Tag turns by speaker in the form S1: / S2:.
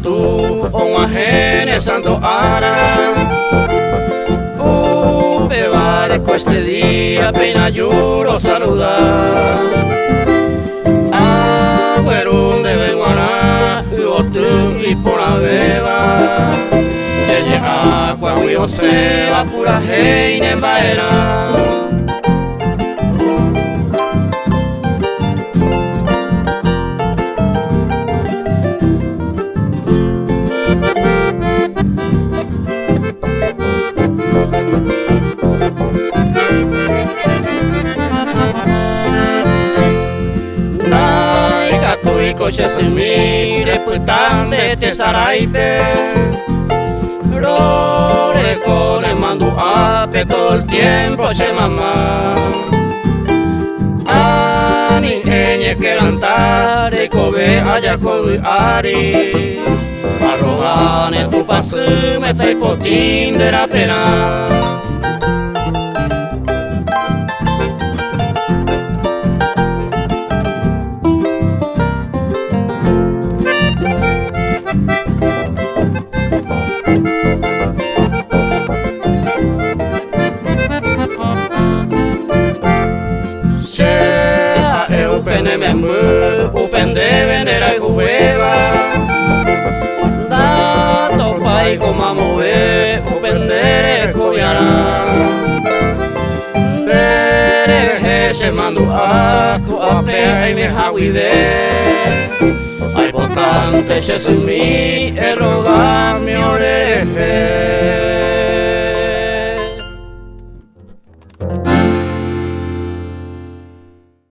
S1: tu o un ajene santo ara. Pevare este día pena yuro saludar. Agüerun de Benguará, Uotu y por la beba. Se llega cuando se va pura heine en baera. Coche sin mire, pues tan de tesaraipe. Rore con el mando ape todo el tiempo, che mamá. Ani eñe que lantare, cobe allá con ari. Arrogane tu pasu, me está hipotín de la pena. Upende vendera y hueva. Dato pai como mover, upendere cobiara. Dere se mando a coapea y me hawive. Hay botante se sumi, rogar.